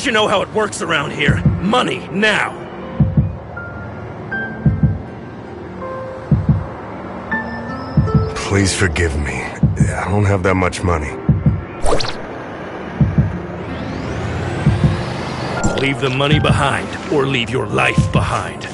Don't you know how it works around here? Money, now! Please forgive me. I don't have that much money. Leave the money behind, or leave your life behind.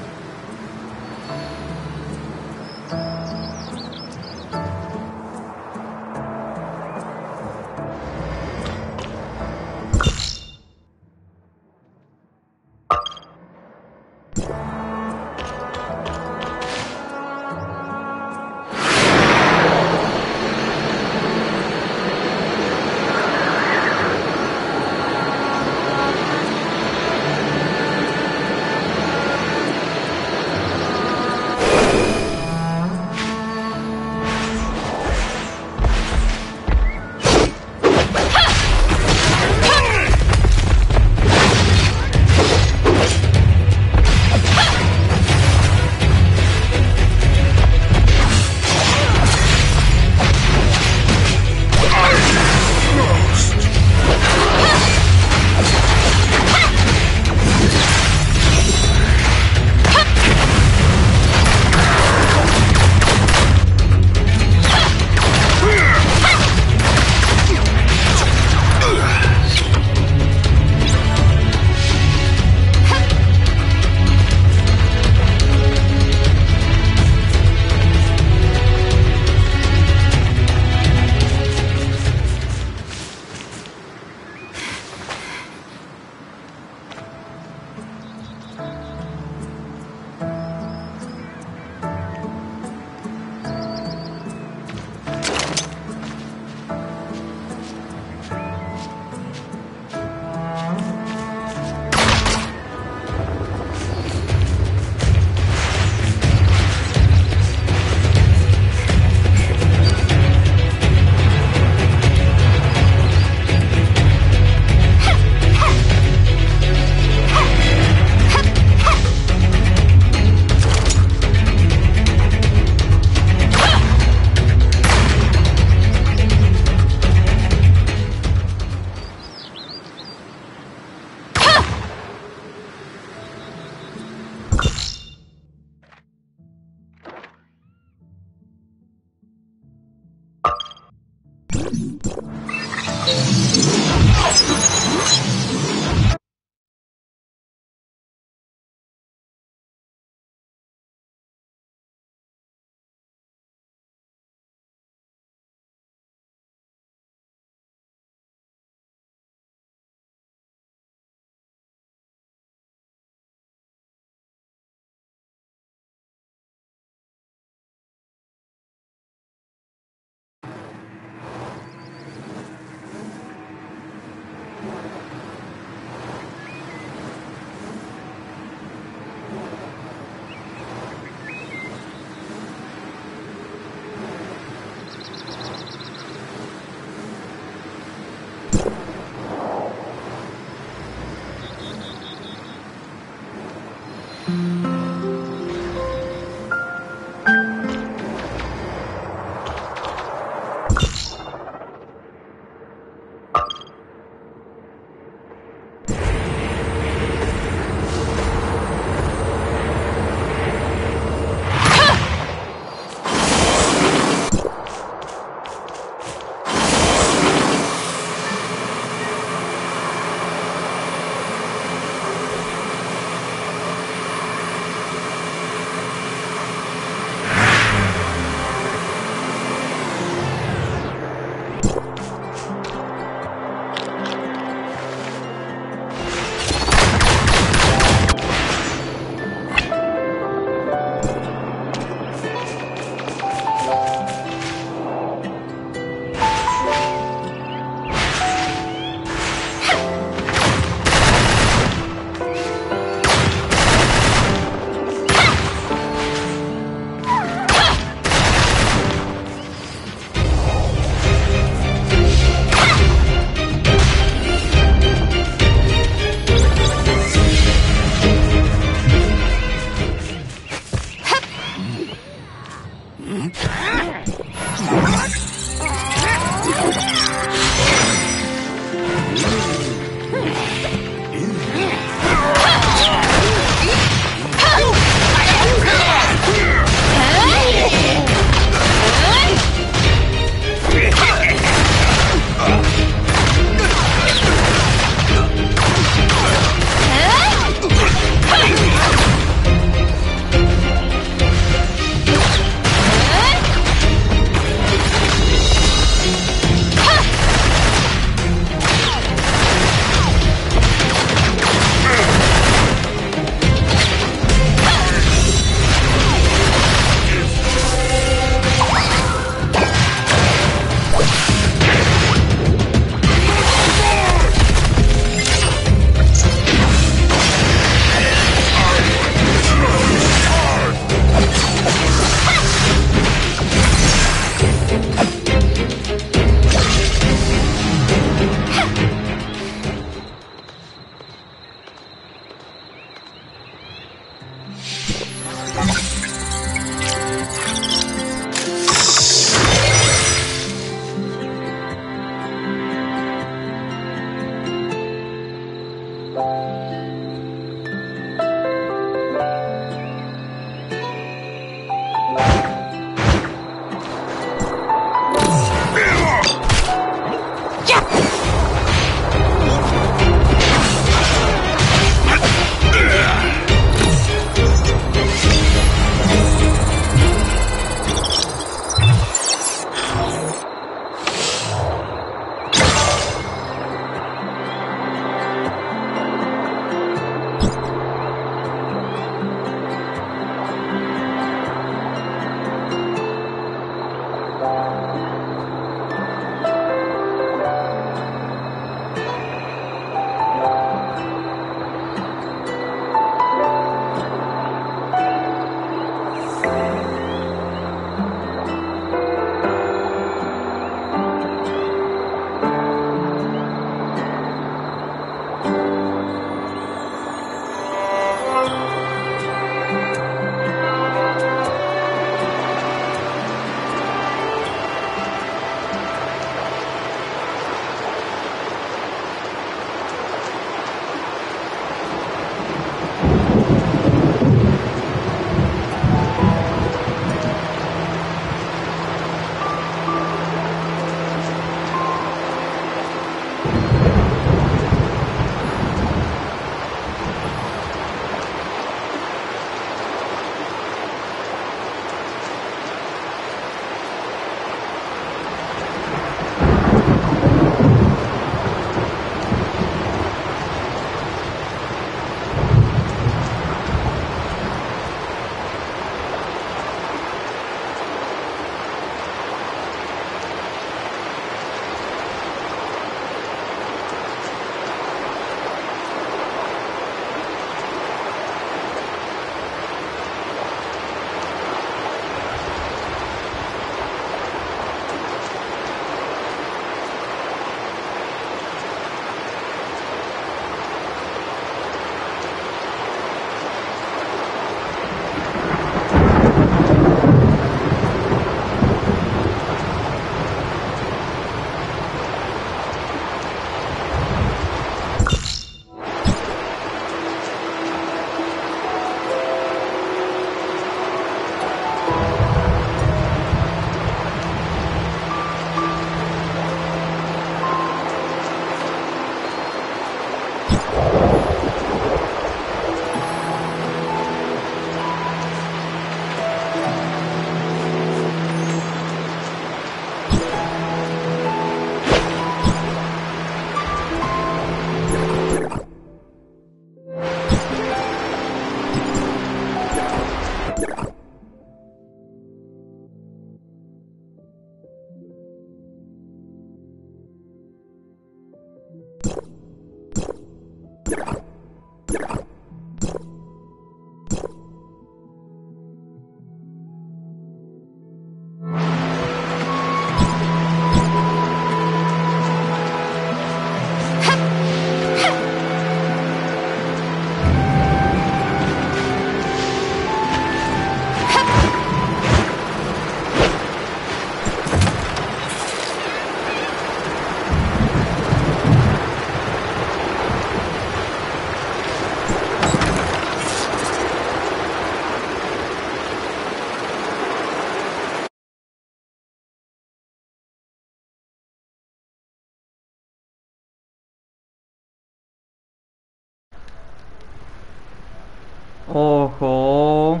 Oho.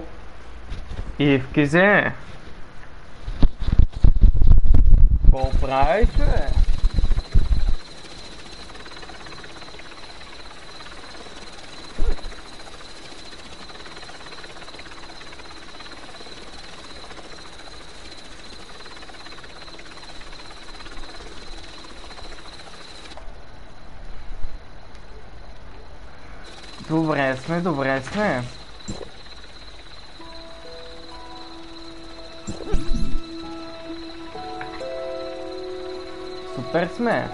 Even gezien. Qual preço é? Добре сме. Супер сме.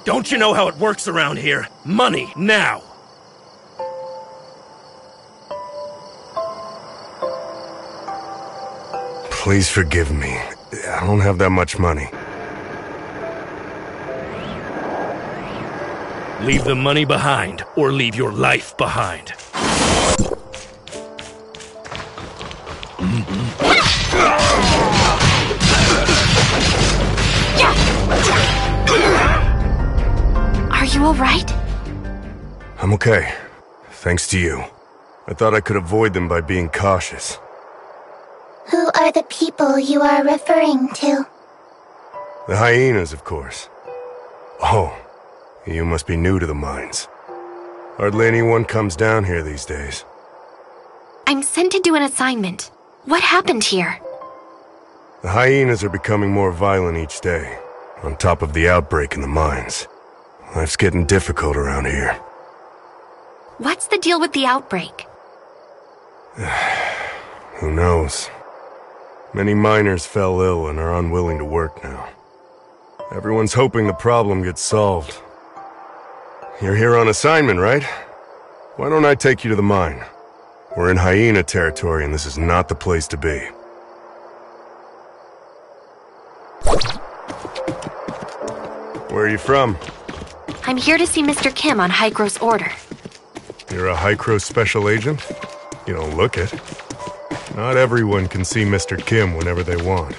Don't you know how it works around here? Money, now! Please forgive me. I don't have that much money. Leave the money behind, or leave your life behind. Are you all right? I'm okay. Thanks to you. I thought I could avoid them by being cautious. Who are the people you are referring to? The hyenas, of course. Oh, you must be new to the mines. Hardly anyone comes down here these days. I'm sent to do an assignment. What happened here? The hyenas are becoming more violent each day, on top of the outbreak in the mines. Life's getting difficult around here. What's the deal with the outbreak? Who knows? Many miners fell ill and are unwilling to work now. Everyone's hoping the problem gets solved. You're here on assignment, right? Why don't I take you to the mine? We're in hyena territory and this is not the place to be. Where are you from? I'm here to see Mr. Kim on Hycro's order. You're a Hycro special agent? You don't look it. Not everyone can see Mr. Kim whenever they want.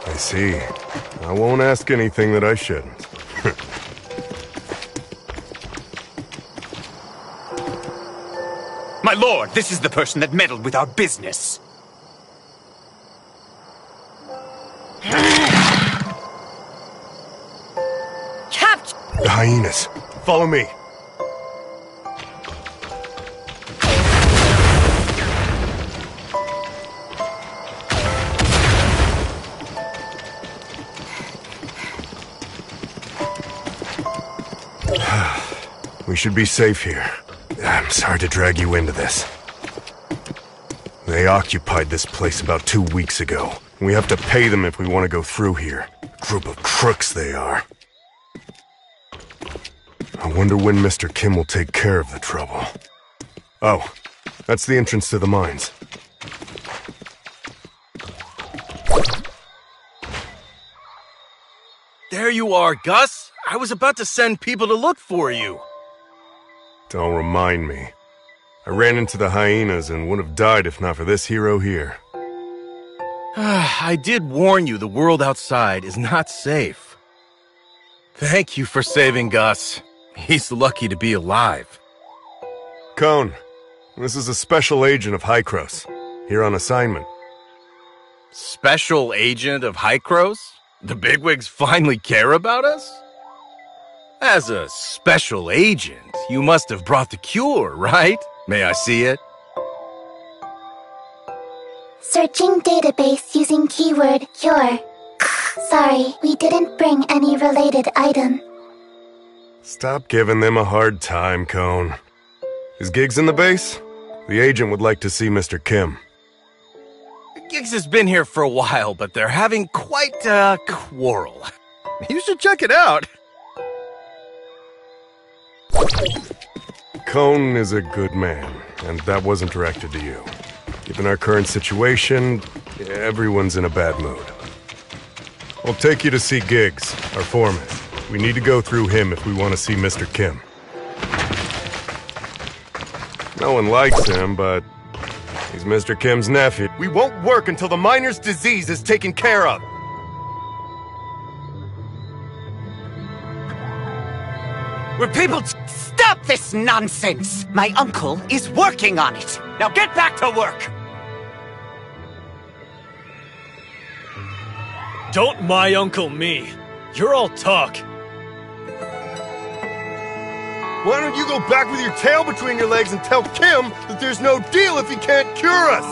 I see. I won't ask anything that I shouldn't. My lord, this is the person that meddled with our business. Capture! The hyenas. Follow me. We should be safe here. I'm sorry to drag you into this. They occupied this place about 2 weeks ago. We have to pay them if we want to go through here. A group of crooks they are. I wonder when Mr. Kim will take care of the trouble. Oh, that's the entrance to the mines. There you are, Gus. I was about to send people to look for you. Don't remind me. I ran into the hyenas and would have died if not for this hero here. I did warn you the world outside is not safe. Thank you for saving Gus. He's lucky to be alive. Cone, this is a special agent of Hycros, here on assignment. Special agent of Hycros? The bigwigs finally care about us? As a special agent, you must have brought the cure, right? May I see it? Searching database using keyword cure. Sorry, we didn't bring any related item. Stop giving them a hard time, Cone. Is Giggs in the base? The agent would like to see Mr. Kim. Giggs has been here for a while, but they're having quite a quarrel. You should check it out. Cone is a good man, and that wasn't directed to you. Given our current situation, everyone's in a bad mood. I'll take you to see Giggs, our foreman. We need to go through him if we want to see Mr. Kim. No one likes him, but he's Mr. Kim's nephew. We won't work until the miner's disease is taken care of. We're people... Stop this nonsense! My uncle is working on it. Now get back to work! Don't my uncle me. You're all talk. Why don't you go back with your tail between your legs and tell Kim that there's no deal if he can't cure us?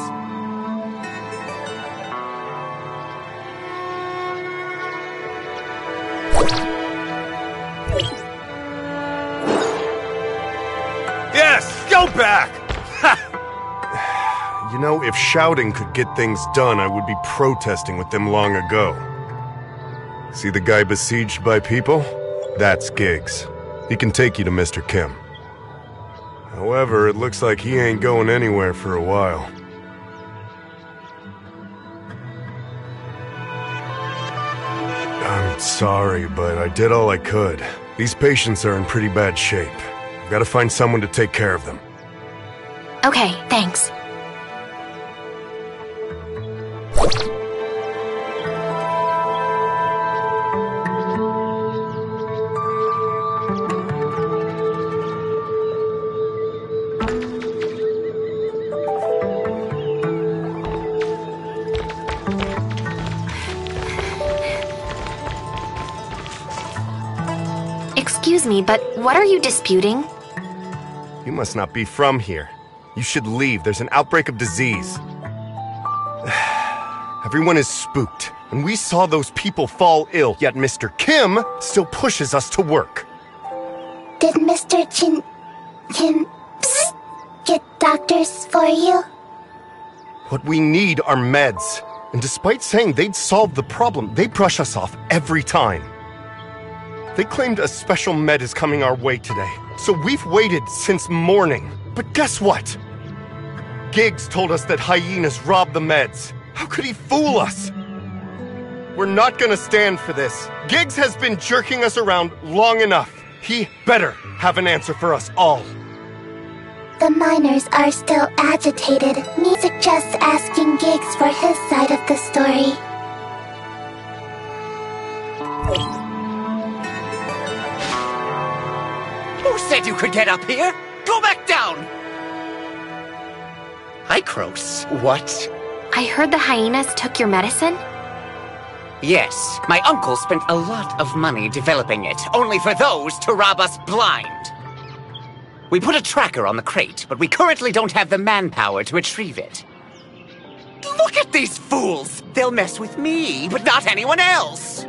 Yes, go back! You know, if shouting could get things done, I would be protesting with them long ago. See the guy besieged by people? That's Giggs. He can take you to Mr. Kim. However, it looks like he ain't going anywhere for a while. I'm sorry, but I did all I could. These patients are in pretty bad shape. I've got to find someone to take care of them. Okay, thanks. Excuse me, but what are you disputing? You must not be from here. You should leave. There's an outbreak of disease. Everyone is spooked. And we saw those people fall ill, yet Mr. Kim still pushes us to work. Did Mr. Kim get doctors for you? What we need are meds. And despite saying they'd solve the problem, they brush us off every time. They claimed a special med is coming our way today, so we've waited since morning. But guess what? Giggs told us that hyenas robbed the meds. How could he fool us? We're not gonna stand for this. Giggs has been jerking us around long enough. He better have an answer for us all. The miners are still agitated. Me suggests asking Giggs for his side of the story. Who said you could get up here? Go back down! Hi, Crows. What? I heard the hyenas took your medicine? Yes, my uncle spent a lot of money developing it, only for those to rob us blind. We put a tracker on the crate, but we currently don't have the manpower to retrieve it. Look at these fools! They'll mess with me, but not anyone else!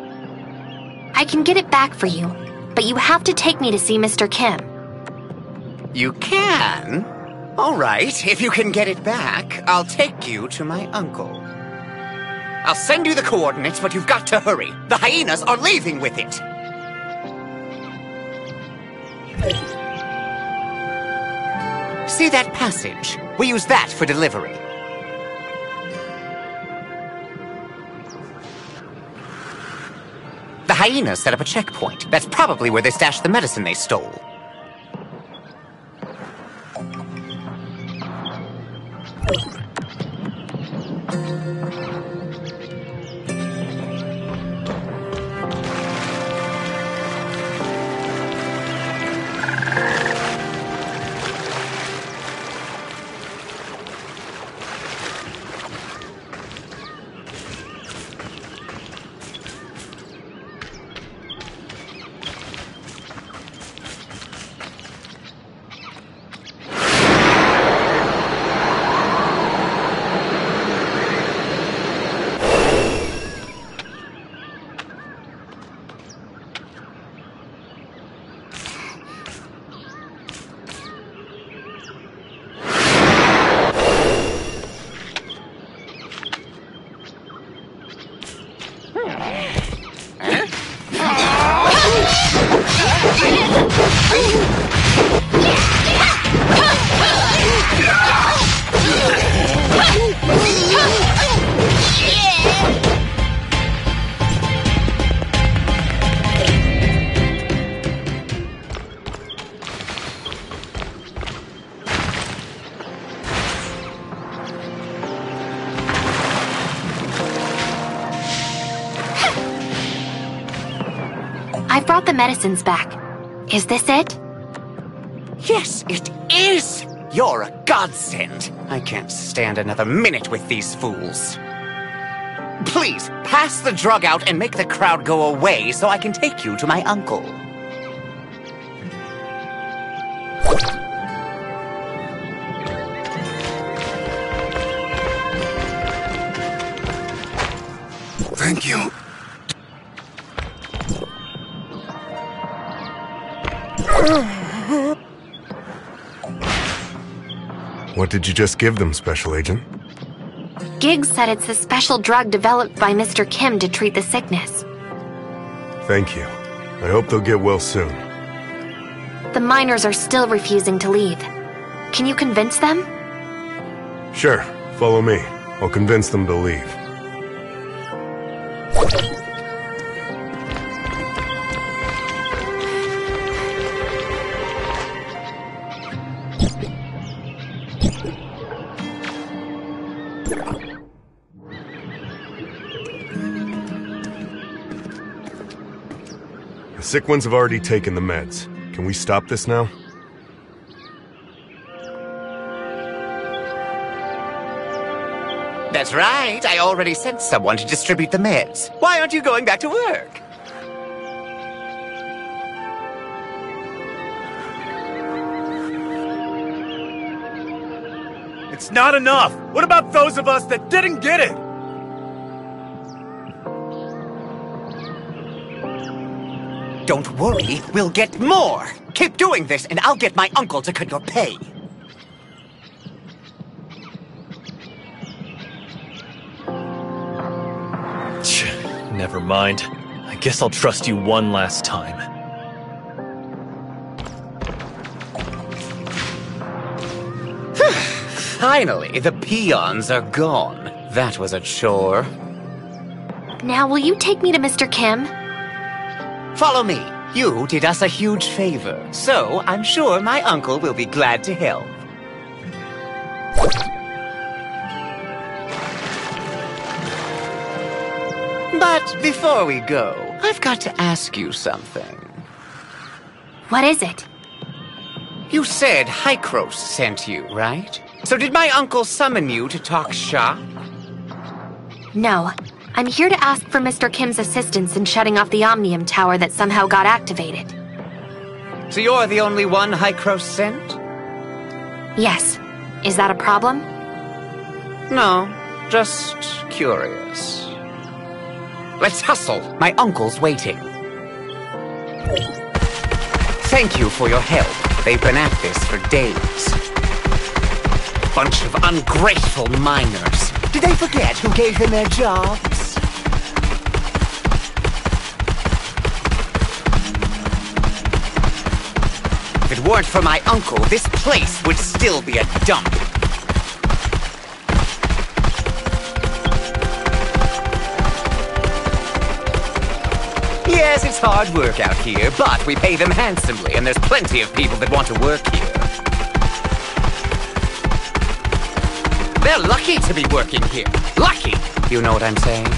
I can get it back for you, but you have to take me to see Mr. Kim. You can? All right, if you can get it back, I'll take you to my uncle. I'll send you the coordinates, but you've got to hurry. The hyenas are leaving with it. See that passage? We use that for delivery. The hyenas set up a checkpoint. That's probably where they stashed the medicine they stole. I've brought the medicines back. Is this it? Yes, it is! You're a godsend. I can't stand another minute with these fools. Please, pass the drug out and make the crowd go away so I can take you to my uncle. Thank you. What did you just give them, Special Agent? Giggs said it's a special drug developed by Mr. Kim to treat the sickness. Thank you. I hope they'll get well soon. The miners are still refusing to leave. Can you convince them? Sure, follow me. I'll convince them to leave. The sick ones have already taken the meds. Can we stop this now? That's right. I already sent someone to distribute the meds. Why aren't you going back to work? It's not enough! What about those of us that didn't get it? Don't worry, we'll get more. Keep doing this and I'll get my uncle to cut your pay. Never mind. I guess I'll trust you one last time. Finally, the peons are gone. That was a chore. Now, will you take me to Mr. Kim? Follow me. You did us a huge favor, so I'm sure my uncle will be glad to help. But before we go, I've got to ask you something. What is it? You said Hykros sent you, right? So did my uncle summon you to talk shop? No. I'm here to ask for Mr. Kim's assistance in shutting off the Omnium Tower that somehow got activated. So you're the only one Hykros sent? Yes. Is that a problem? No, just curious. Let's hustle. My uncle's waiting. Thank you for your help. They've been at this for days. Bunch of ungrateful miners. Did they forget who gave them their jobs? If it weren't for my uncle, this place would still be a dump. Yes, it's hard work out here, but we pay them handsomely, and there's plenty of people that want to work here. They're lucky to be working here. Lucky! You know what I'm saying?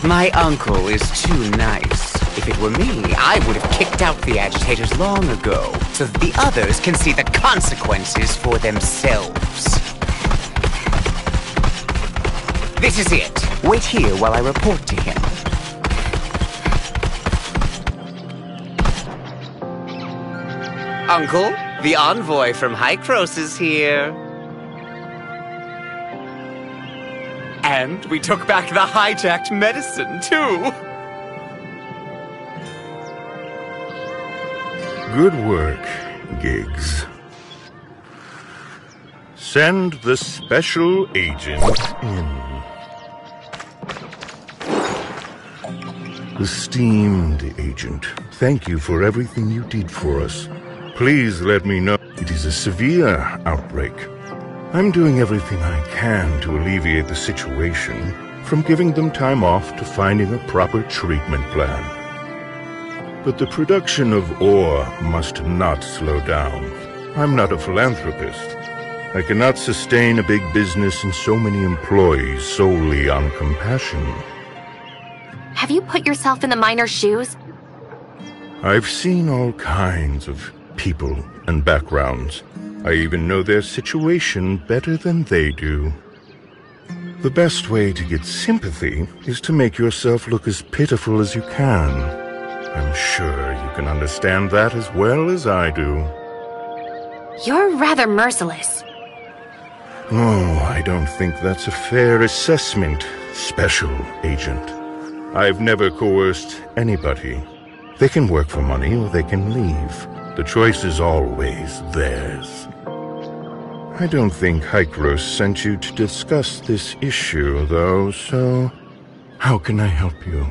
My uncle is too nice. If it were me, I would have kicked out the agitators long ago, so that the others can see the consequences for themselves. This is it. Wait here while I report to him. Uncle, the envoy from Hykros is here. And we took back the hijacked medicine, too. Good work, Giggs. Send the special agent in. Esteemed agent, thank you for everything you did for us. Please let me know. It is a severe outbreak. I'm doing everything I can to alleviate the situation, from giving them time off to finding a proper treatment plan. But the production of ore must not slow down. I'm not a philanthropist. I cannot sustain a big business and so many employees solely on compassion. Have you put yourself in the miner's shoes? I've seen all kinds of people and backgrounds. I even know their situation better than they do. The best way to get sympathy is to make yourself look as pitiful as you can. I'm sure you can understand that as well as I do. You're rather merciless. Oh, I don't think that's a fair assessment, Special Agent. I've never coerced anybody. They can work for money or they can leave. The choice is always theirs. I don't think Hykros sent you to discuss this issue, though, so how can I help you?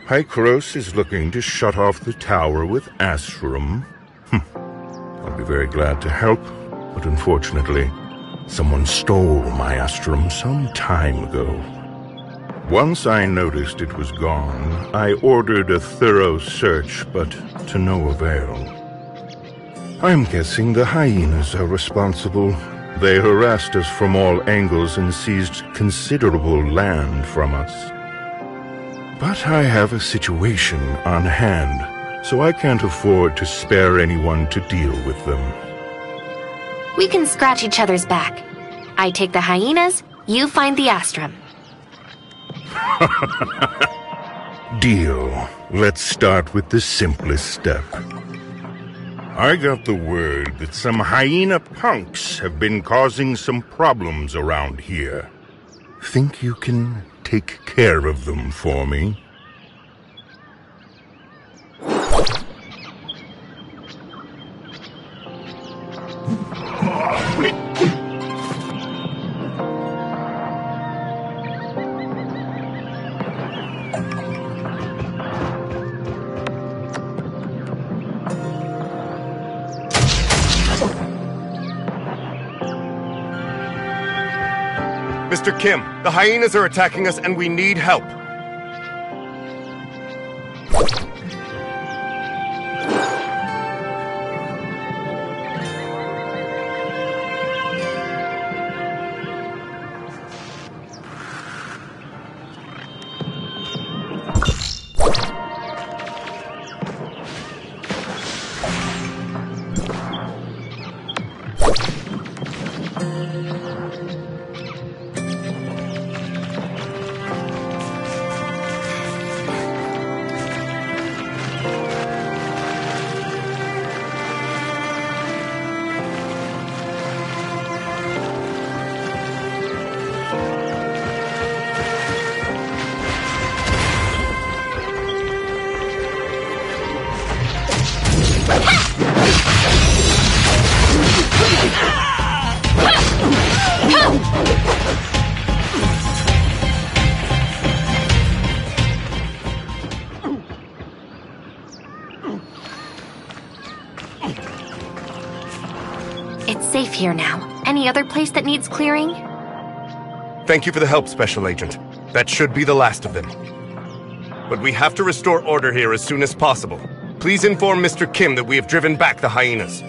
Hykros is looking to shut off the tower with Astrum. I'll be very glad to help, but unfortunately, someone stole my Astrum some time ago. Once I noticed it was gone, I ordered a thorough search, but to no avail. I'm guessing the hyenas are responsible. They harassed us from all angles and seized considerable land from us. But I have a situation on hand, so I can't afford to spare anyone to deal with them. We can scratch each other's back. I take the hyenas, you find the Astrum. Deal. Let's start with the simplest step. I got the word that some hyena punks have been causing some problems around here. Think you can take care of them for me? Mr. Kim, the hyenas are attacking us and we need help. It's safe here now. Any other place that needs clearing? Thank you for the help, Special Agent. That should be the last of them. But we have to restore order here as soon as possible. Please inform Mr. Kim that we have driven back the hyenas.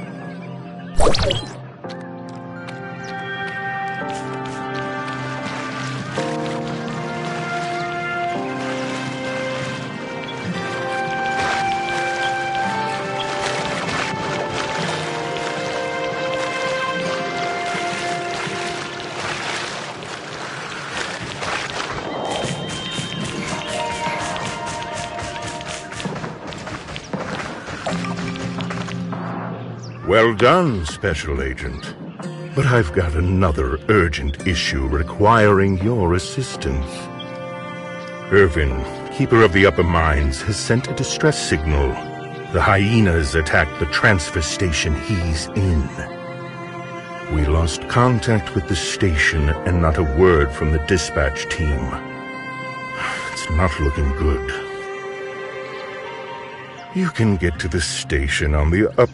Well done, Special Agent. But I've got another urgent issue requiring your assistance. Irvin, Keeper of the Upper Mines, has sent a distress signal. The hyenas attacked the transfer station he's in. We lost contact with the station and not a word from the dispatch team. It's not looking good. You can get to the station on the up...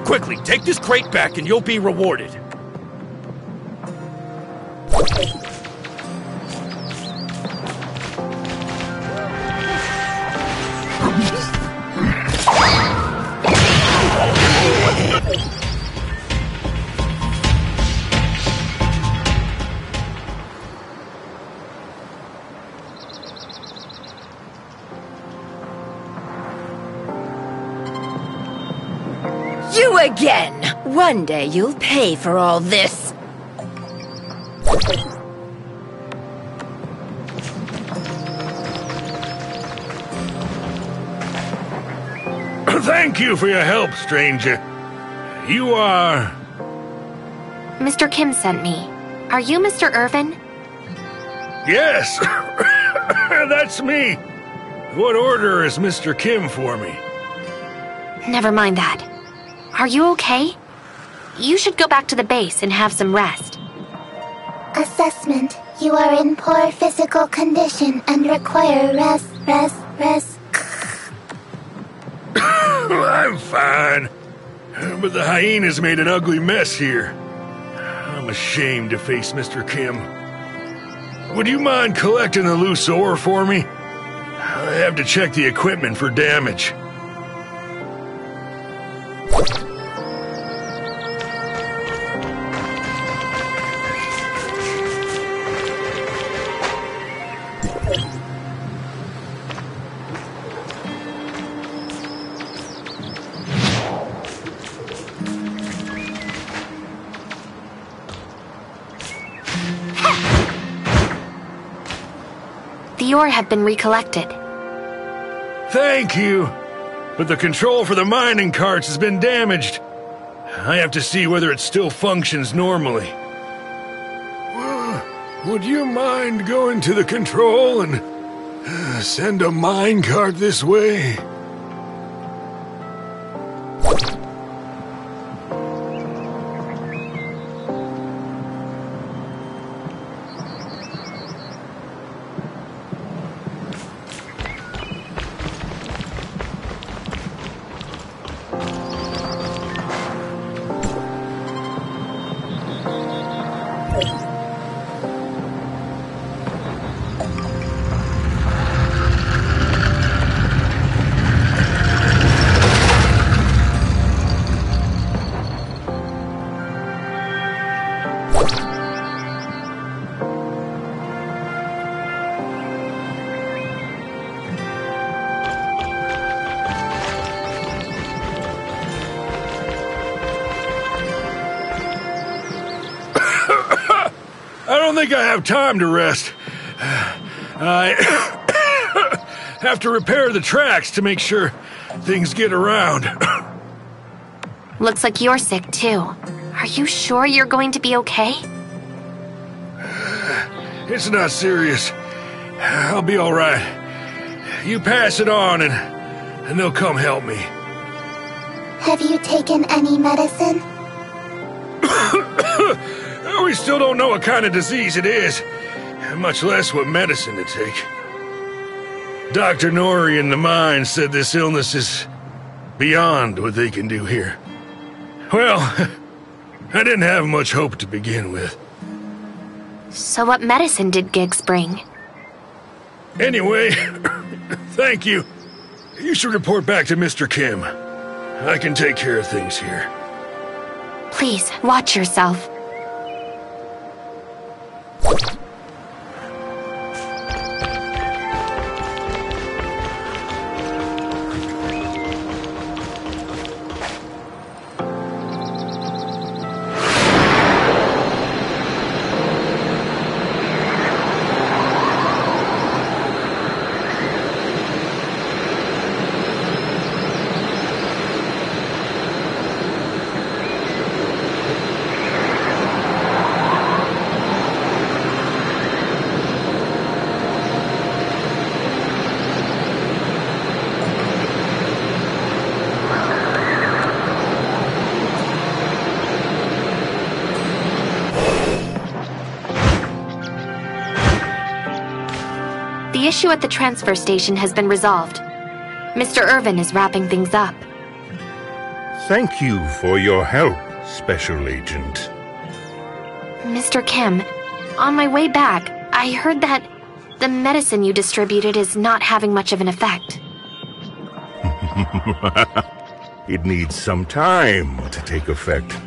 Quickly, take this crate back and you'll be rewarded. You again! One day you'll pay for all this. Thank you for your help, stranger. You are... Mr. Kim sent me. Are you Mr. Irvin? Yes! That's me! What order is Mr. Kim for me? Never mind that. Are you okay? You should go back to the base and have some rest. Assessment. You are in poor physical condition and require rest. I'm fine. But the hyenas made an ugly mess here. I'm ashamed to face Mr. Kim. Would you mind collecting the loose ore for me? I have to check the equipment for damage. The ore have been recollected. Thank you. But the control for the mining carts has been damaged. I have to see whether it still functions normally. Would you mind going to the control and send a mine cart this way? I don't think I have time to rest. I have to repair the tracks to make sure things get around. Looks like you're sick too. Are you sure you're going to be okay? It's not serious. I'll be all right. You pass it on and they'll come help me. Have you taken any medicine? We still don't know what kind of disease it is, much less what medicine to take. Dr. Nori in the mine said this illness is beyond what they can do here. Well, I didn't have much hope to begin with. So what medicine did Giggs bring? Anyway, thank you. You should report back to Mr. Kim. I can take care of things here. Please, watch yourself. The issue at the transfer station has been resolved. Mr. Irvin is wrapping things up. Thank you for your help, Special Agent. Mr. Kim, on my way back, I heard that the medicine you distributed is not having much of an effect. It needs some time to take effect.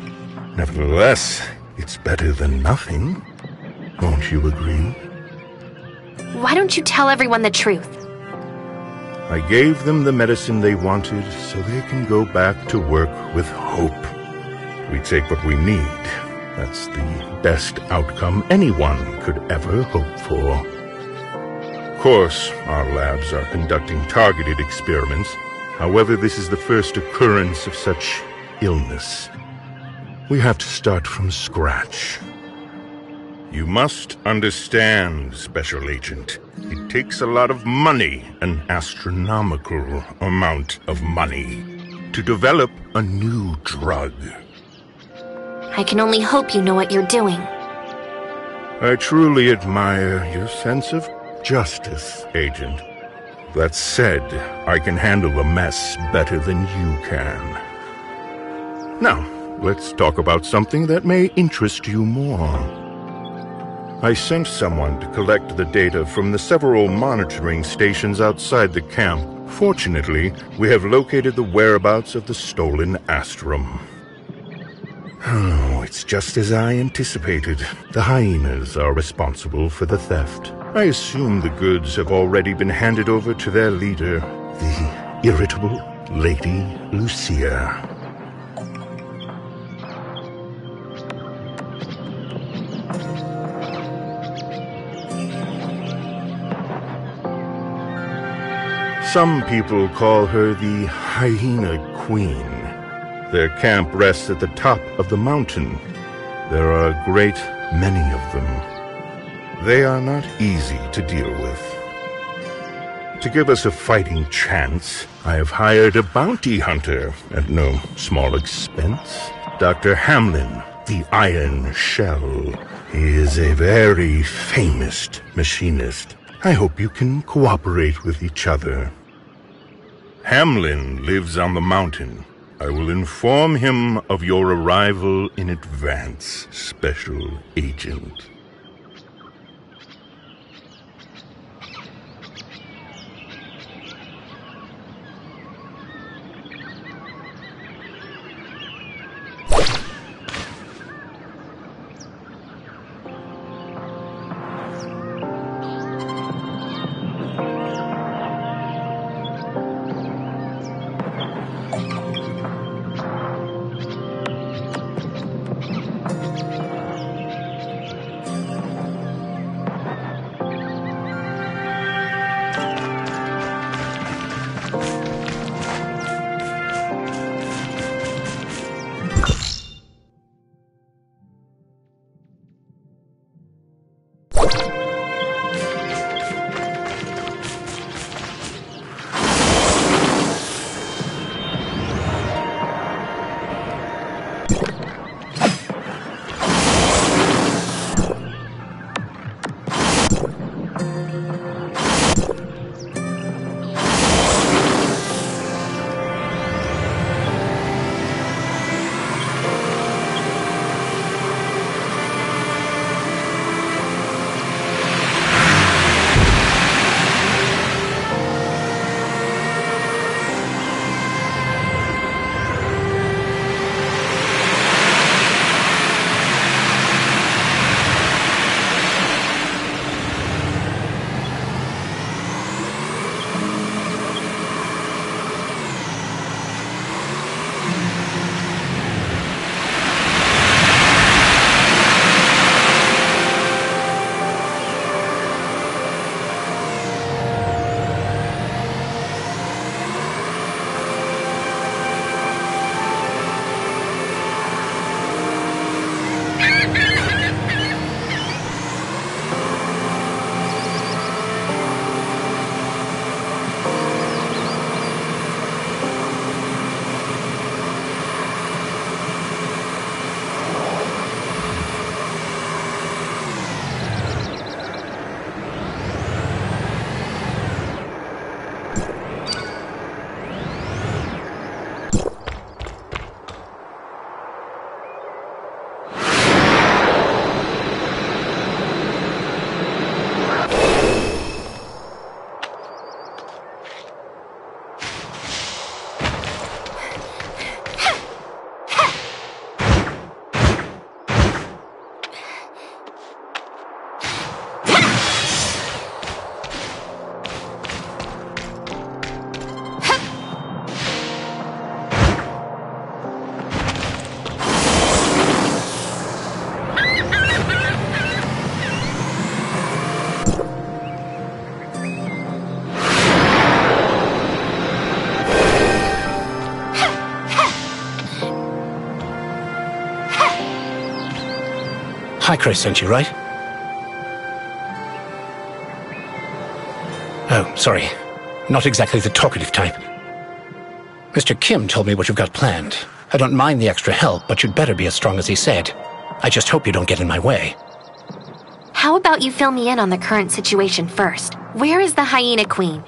Nevertheless, it's better than nothing. Won't you agree? Why don't you tell everyone the truth? I gave them the medicine they wanted so they can go back to work with hope. We take what we need. That's the best outcome anyone could ever hope for. Of course, our labs are conducting targeted experiments. However, this is the first occurrence of such illness. We have to start from scratch. You must understand, Special Agent. It takes a lot of money, an astronomical amount of money, to develop a new drug. I can only hope you know what you're doing. I truly admire your sense of justice, Agent. That said, I can handle a mess better than you can. Now, let's talk about something that may interest you more. I sent someone to collect the data from the several monitoring stations outside the camp. Fortunately, we have located the whereabouts of the stolen Astrum. Oh, it's just as I anticipated. The hyenas are responsible for the theft. I assume the goods have already been handed over to their leader, the irritable Lady Lucia. Some people call her the Hyena Queen. Their camp rests at the top of the mountain. There are a great many of them. They are not easy to deal with. To give us a fighting chance, I have hired a bounty hunter at no small expense. Dr. Hamlin, the Iron Shell. He is a very famous machinist. I hope you can cooperate with each other. Hamlin lives on the mountain. I will inform him of your arrival in advance, Special Agent. Rucoy sent you, right? Oh, sorry. Not exactly the talkative type. Mr. Kim told me what you've got planned. I don't mind the extra help, but you'd better be as strong as he said. I just hope you don't get in my way. How about you fill me in on the current situation first? Where is the Hyena Queen?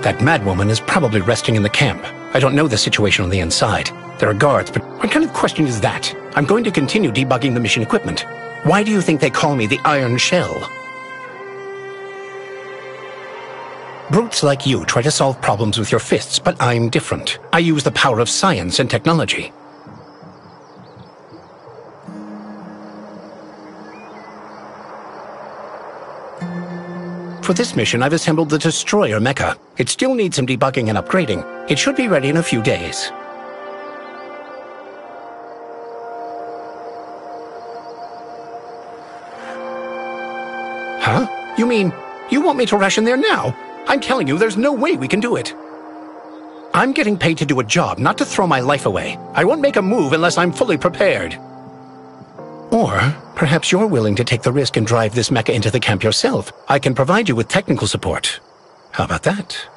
That madwoman is probably resting in the camp. I don't know the situation on the inside. There are guards, but what kind of question is that? I'm going to continue debugging the mission equipment. Why do you think they call me the Iron Shell? Brutes like you try to solve problems with your fists, but I'm different. I use the power of science and technology. For this mission, I've assembled the Destroyer mecha. It still needs some debugging and upgrading. It should be ready in a few days. Huh? You mean, you want me to rush in there now? I'm telling you, there's no way we can do it. I'm getting paid to do a job, not to throw my life away. I won't make a move unless I'm fully prepared. Or perhaps you're willing to take the risk and drive this mecha into the camp yourself. I can provide you with technical support. How about that?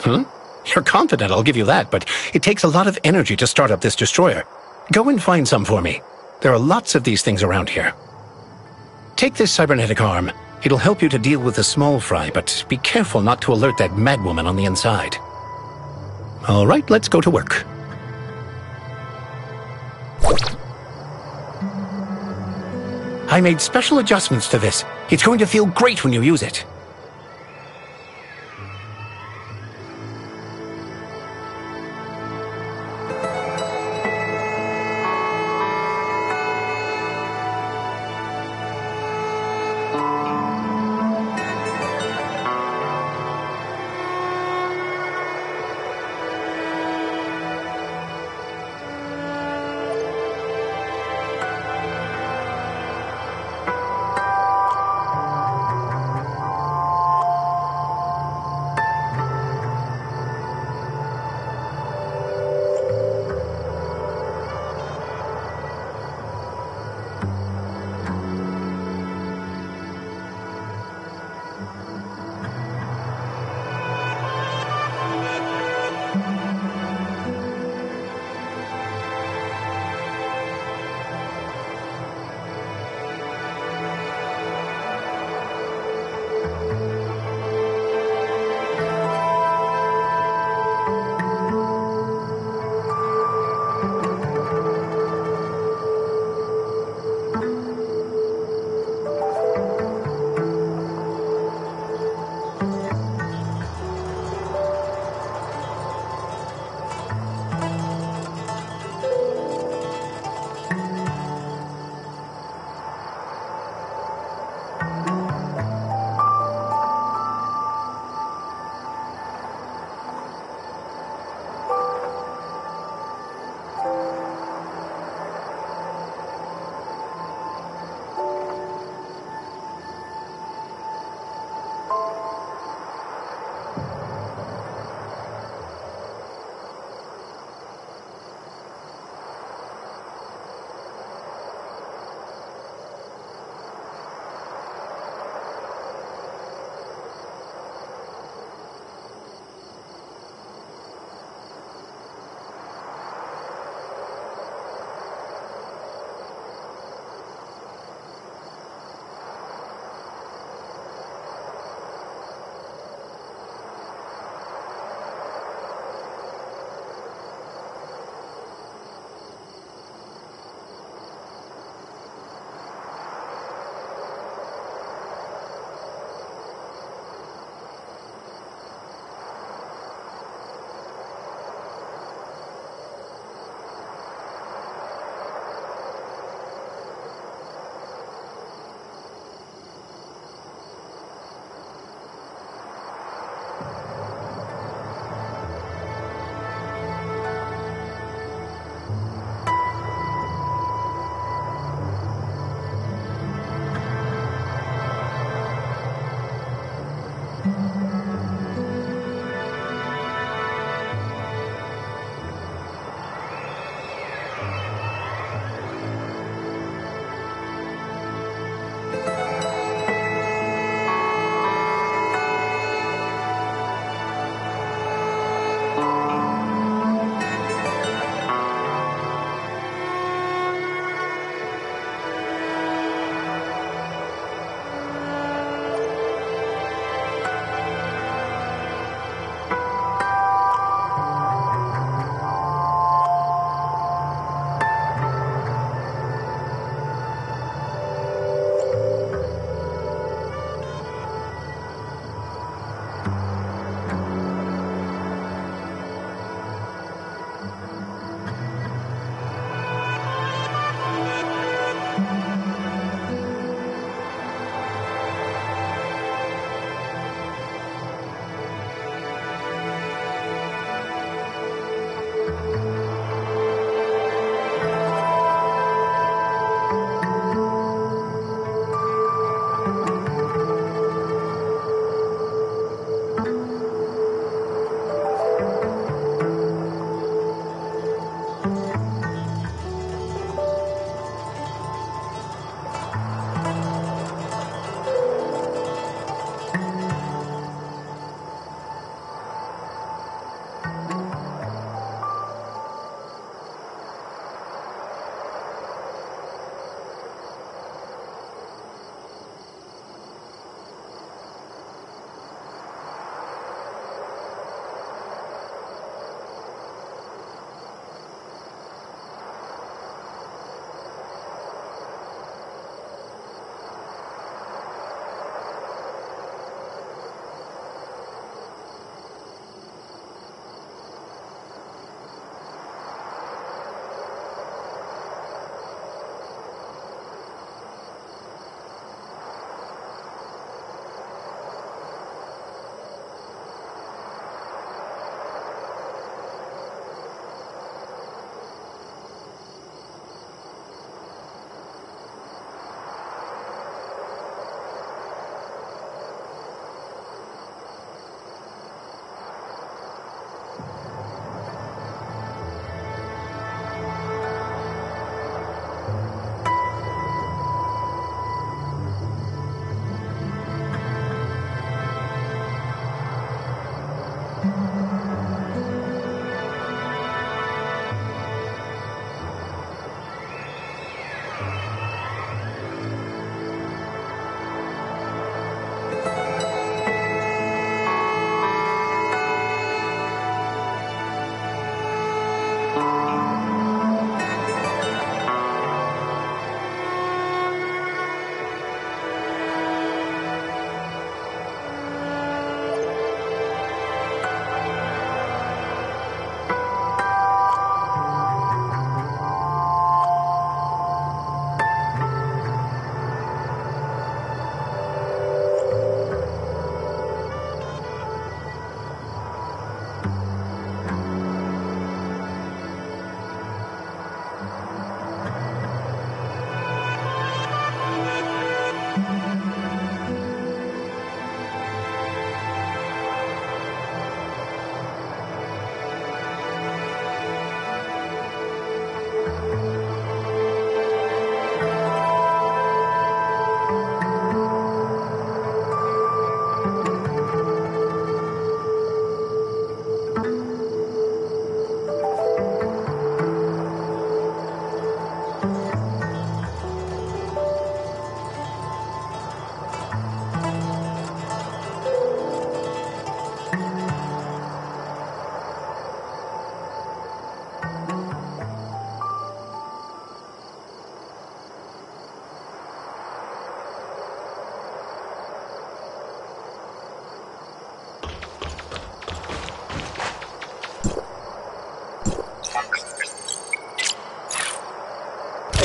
Huh? You're confident, I'll give you that, but it takes a lot of energy to start up this destroyer. Go and find some for me. There are lots of these things around here. Take this cybernetic arm. It'll help you to deal with the small fry, but be careful not to alert that madwoman on the inside. All right, let's go to work. I made special adjustments to this. It's going to feel great when you use it.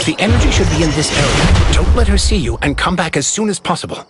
The energy should be in this area. Don't let her see you, and come back as soon as possible.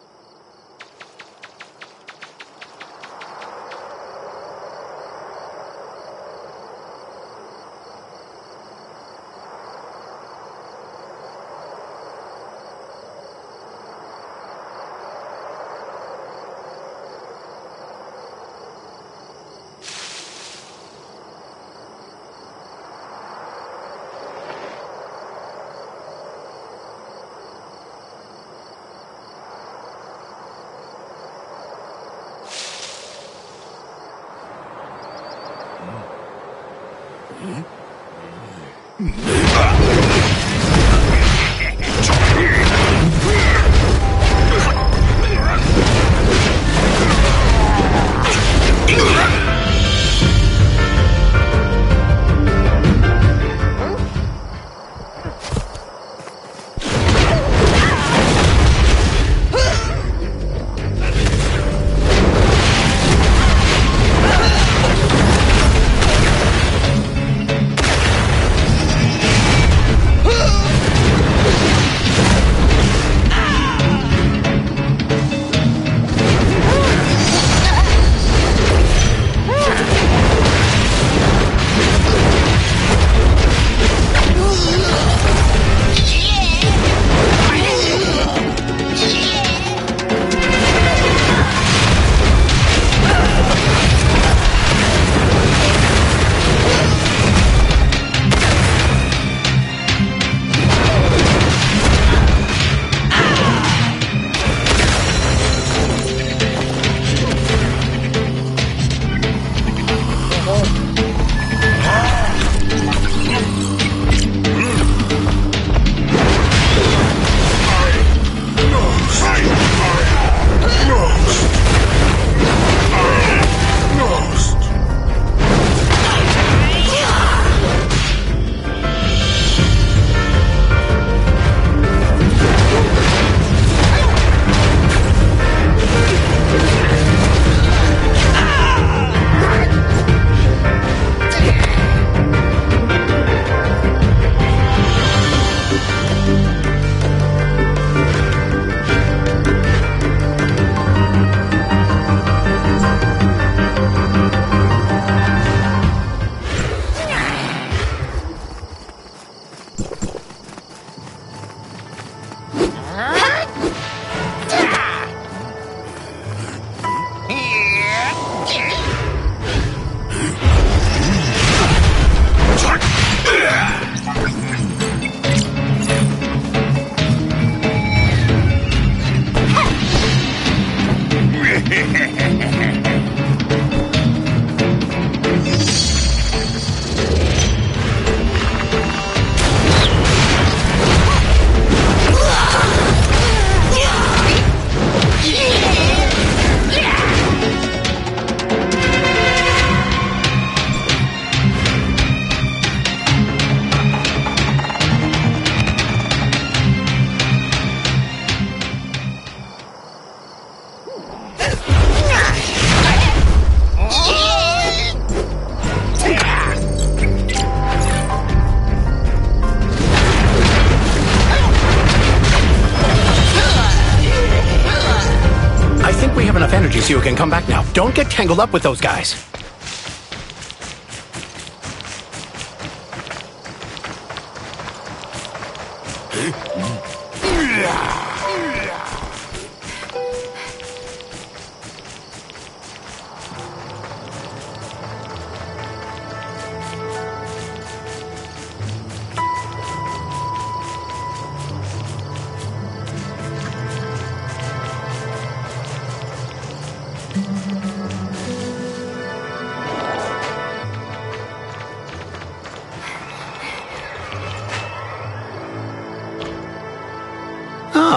energy so you can come back now. Don't get tangled up with those guys.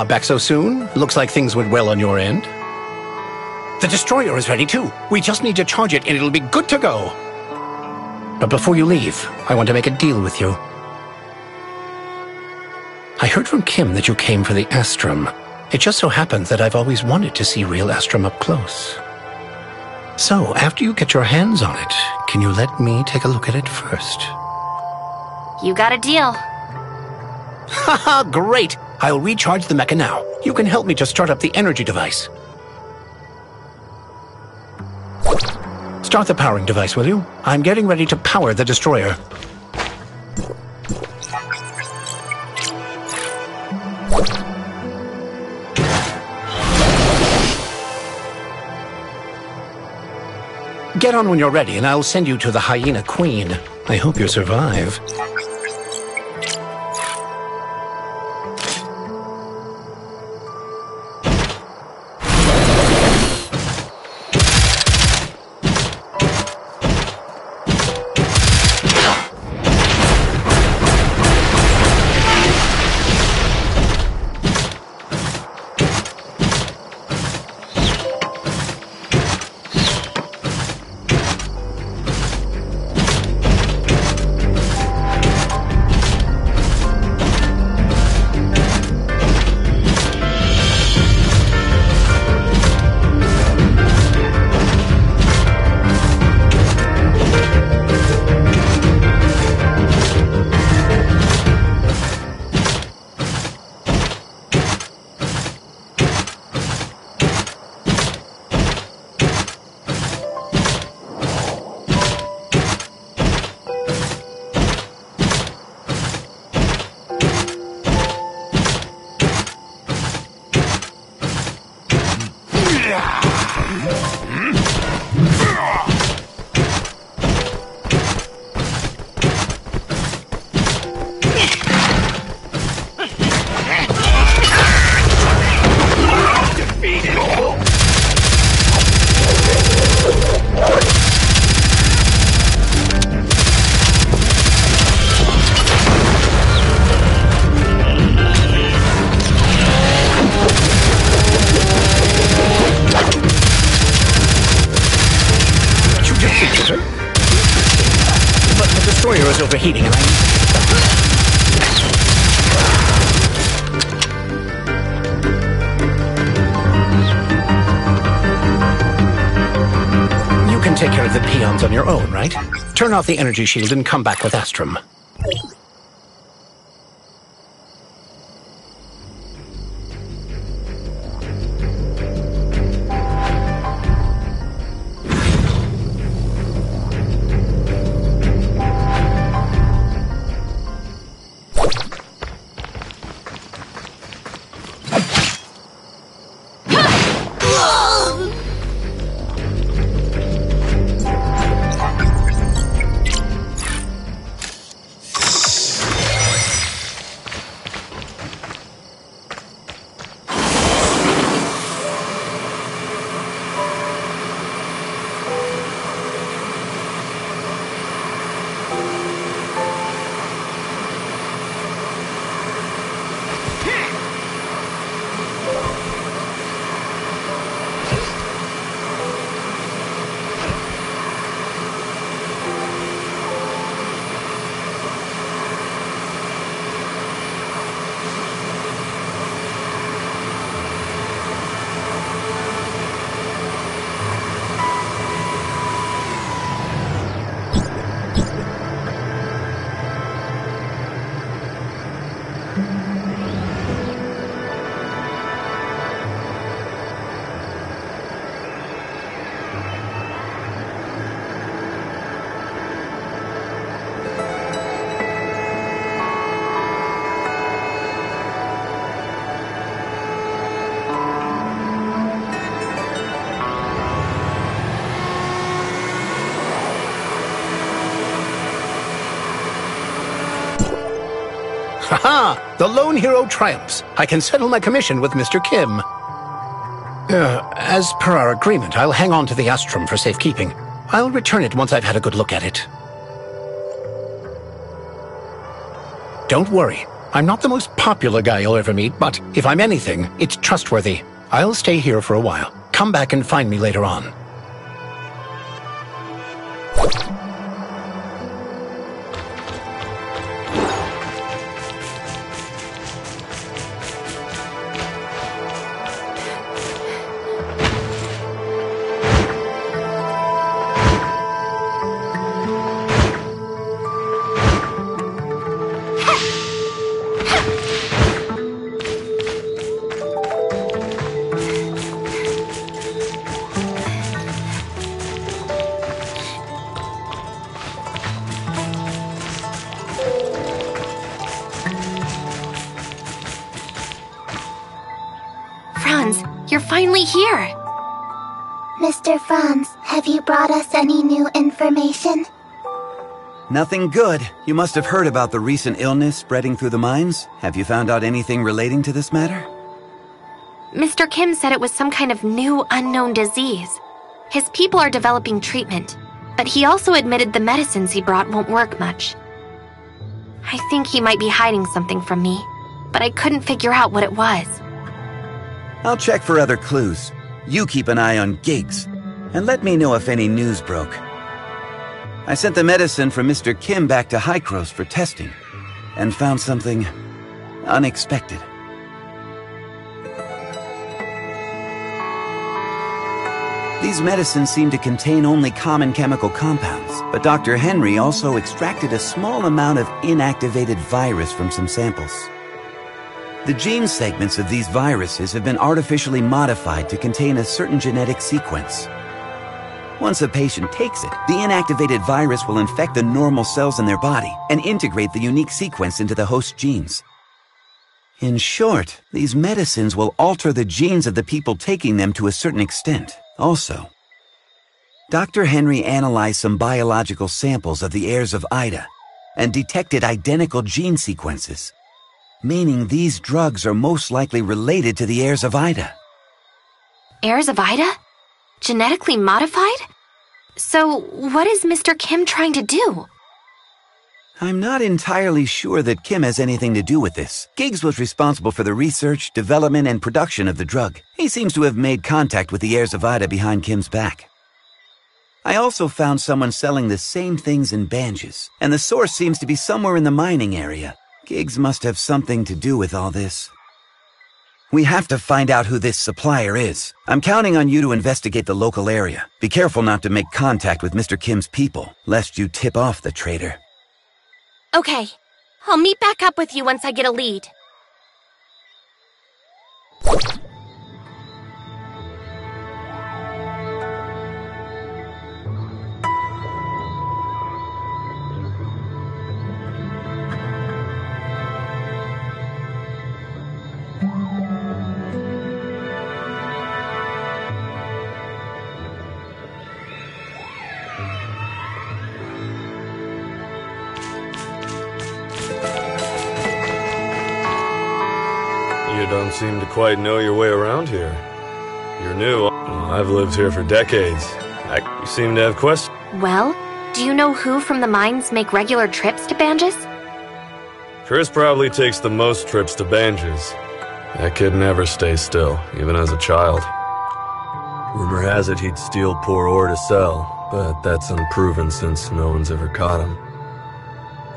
Back so soon? Looks like things went well on your end. The destroyer is ready too. We just need to charge it and it'll be good to go. But before you leave, I want to make a deal with you. I heard from Kim that you came for the Astrum. It just so happens that I've always wanted to see real Astrum up close. So, after you get your hands on it, can you let me take a look at it first? You got a deal. Haha, great! I'll recharge the mecha now. You can help me to start up the energy device. Start the powering device, will you? I'm getting ready to power the destroyer. Get on when you're ready, and I'll send you to the Hyena Queen. I hope you survive. Overheating and You can take care of the peons on your own, right? Turn off the energy shield and come back with Astrum. Haha! The lone hero triumphs. I can settle my commission with Mr. Kim. As per our agreement, I'll hang on to the Astrum for safekeeping. I'll return it once I've had a good look at it. Don't worry. I'm not the most popular guy you'll ever meet, but if I'm anything, it's trustworthy. I'll stay here for a while. Come back and find me later on. Ha! You're finally here. Mr. Franz, have you brought us any new information? Nothing good. You must have heard about the recent illness spreading through the mines. Have you found out anything relating to this matter? Mr. Kim said it was some kind of new unknown disease. His people are developing treatment, but he also admitted the medicines he brought won't work much. I think he might be hiding something from me, but I couldn't figure out what it was. I'll check for other clues. You keep an eye on gigs, and let me know if any news broke. I sent the medicine from Mr. Kim back to Hycros for testing, and found something unexpected. These medicines seem to contain only common chemical compounds, but Dr. Henry also extracted a small amount of inactivated virus from some samples. The gene segments of these viruses have been artificially modified to contain a certain genetic sequence. Once a patient takes it, the inactivated virus will infect the normal cells in their body and integrate the unique sequence into the host genes. In short, these medicines will alter the genes of the people taking them to a certain extent. Also, Dr. Henry analyzed some biological samples of the heirs of Ida and detected identical gene sequences, meaning these drugs are most likely related to the heirs of Ida. Heirs of Ida? Genetically modified? So, what is Mr. Kim trying to do? I'm not entirely sure that Kim has anything to do with this. Giggs was responsible for the research, development, and production of the drug. He seems to have made contact with the heirs of Ida behind Kim's back. I also found someone selling the same things in Banges, and the source seems to be somewhere in the mining area. Giggs must have something to do with all this. We have to find out who this supplier is. I'm counting on you to investigate the local area. Be careful not to make contact with Mr. Kim's people, lest you tip off the traitor. Okay, I'll meet back up with you once I get a lead. You don't seem to quite know your way around here. You're new. I've lived here for decades. You seem to have questions. Well, do you know who from the mines make regular trips to Banges? Chris probably takes the most trips to Banges. That kid never stays still, even as a child. Rumor has it he'd steal poor ore to sell, but that's unproven since no one's ever caught him.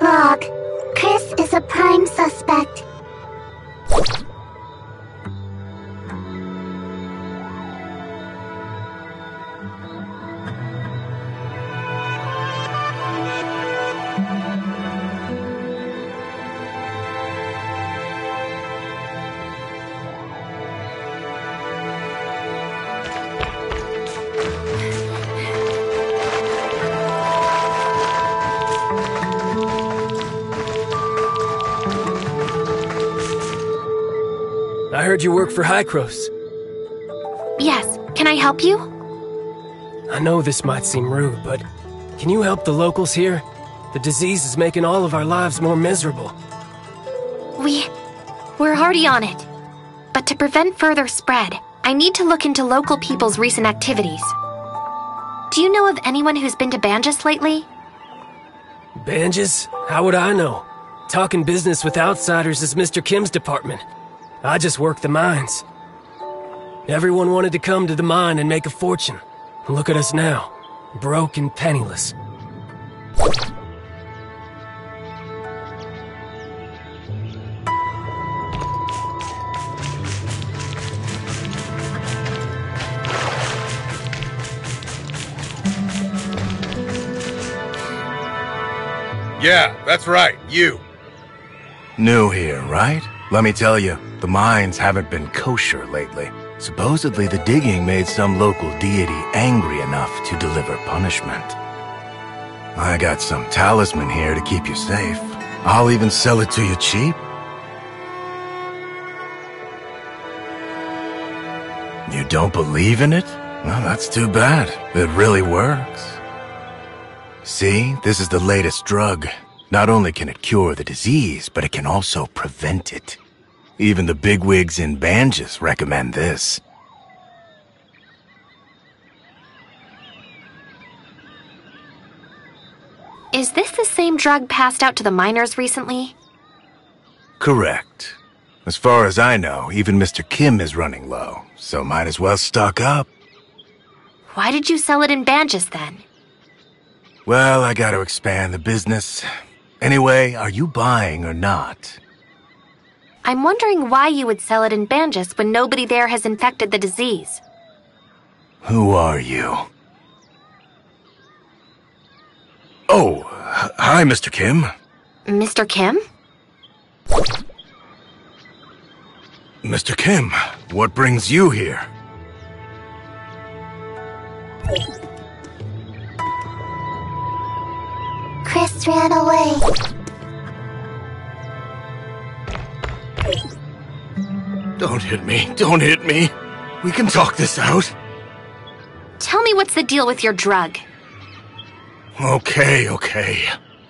Log. Chris is a prime suspect. I heard you work for Hycros. Yes, can I help you? I know this might seem rude, but can you help the locals here? The disease is making all of our lives more miserable. We're already on it. But to prevent further spread, I need to look into local people's recent activities. Do you know of anyone who's been to Banges lately? Banges? How would I know? Talking business with outsiders is Mr. Kim's department. I just work the mines. Everyone wanted to come to the mine and make a fortune. Look at us now, broke and penniless. Yeah, that's right, you. New here, right? Let me tell you, the mines haven't been kosher lately. Supposedly the digging made some local deity angry enough to deliver punishment. I got some talisman here to keep you safe. I'll even sell it to you cheap. You don't believe in it? Well, that's too bad. It really works. See, this is the latest drug. Not only can it cure the disease, but it can also prevent it. Even the bigwigs in Banges recommend this. Is this the same drug passed out to the miners recently? Correct. As far as I know, even Mr. Kim is running low, so might as well stock up. Why did you sell it in Banges then? Well, I gotta expand the business. Anyway, are you buying or not? I'm wondering why you would sell it in Banges when nobody there has infected the disease. Who are you? Oh, hi, Mr. Kim. Mr. Kim? Mr. Kim, what brings you here? Chris ran away. Don't hit me. Don't hit me. We can talk this out. Tell me what's the deal with your drug. Okay.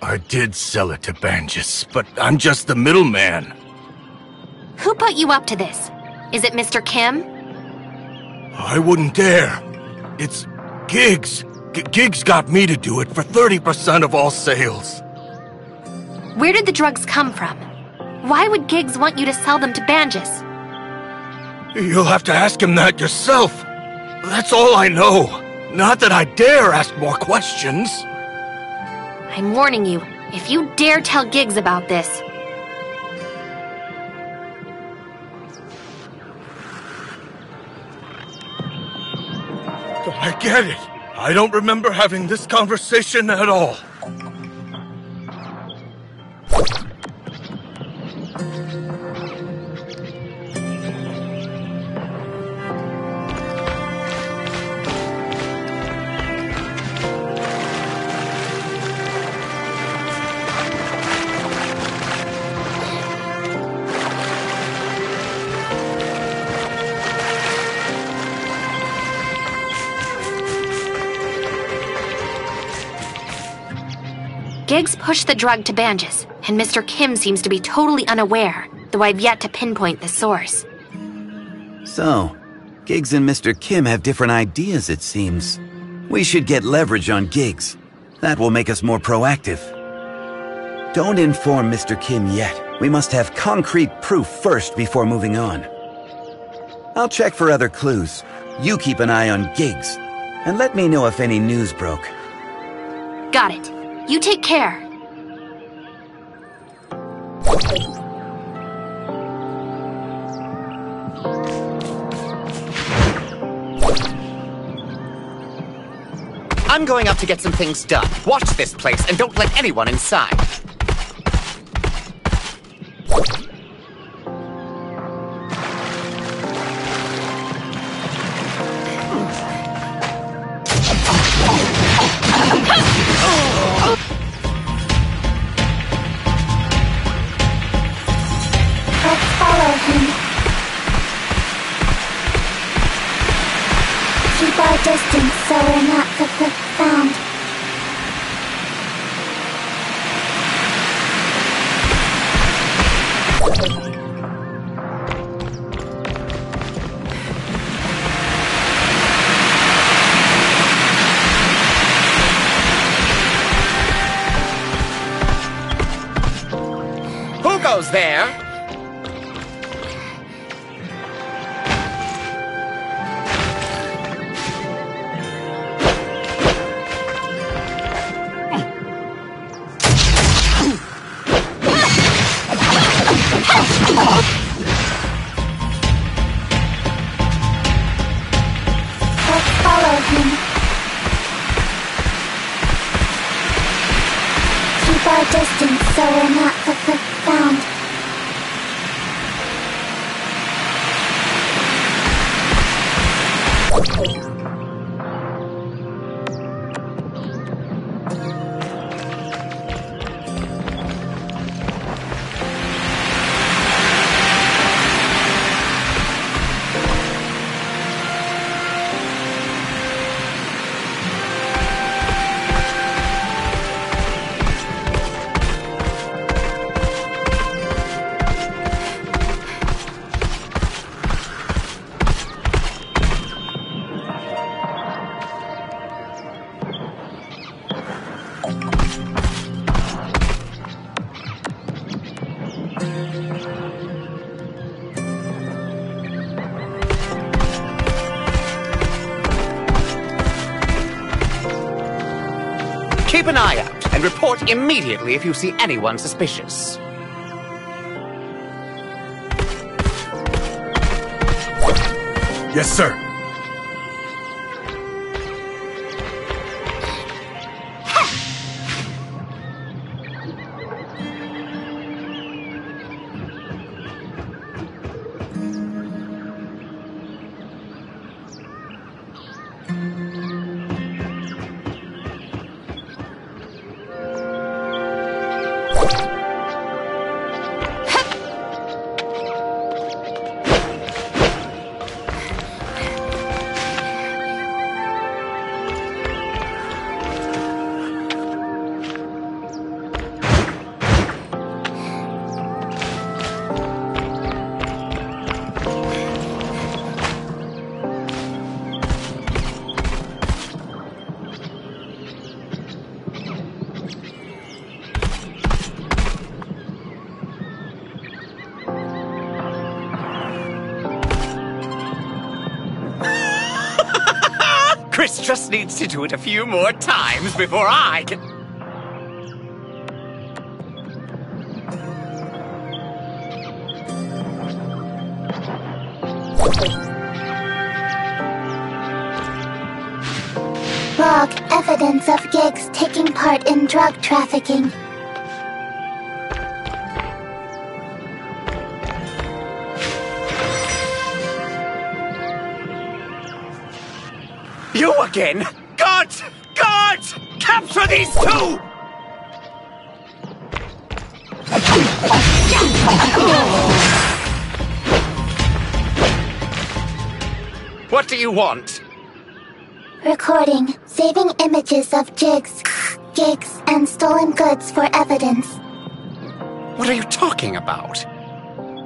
I did sell it to Banges, but I'm just the middleman. Who put you up to this? Is it Mr. Kim? I wouldn't dare. It's Giggs. Giggs got me to do it for 30% of all sales. Where did the drugs come from? Why would Giggs want you to sell them to Banges? You'll have to ask him that yourself. That's all I know. Not that I dare ask more questions. I'm warning you, if you dare tell Giggs about this. I get it. I don't remember having this conversation at all. Giggs pushed the drug to Banges, and Mr. Kim seems to be totally unaware, though I've yet to pinpoint the source. So, Giggs and Mr. Kim have different ideas, it seems. We should get leverage on Giggs. That will make us more proactive. Don't inform Mr. Kim yet. We must have concrete proof first before moving on. I'll check for other clues. You keep an eye on Giggs, and let me know if any news broke. Got it. You take care. I'm going up to get some things done. Watch this place and don't let anyone inside. Keep our distance so we're not found. Who goes there? Keep our distance so we're not found. Keep an eye out and report immediately if you see anyone suspicious. Yes, sir. Chris just needs to do it a few more times before I can... Log evidence of gigs taking part in drug trafficking. You again? God! God! Capture these two! What do you want? Recording, saving images of gigs, and stolen goods for evidence. What are you talking about?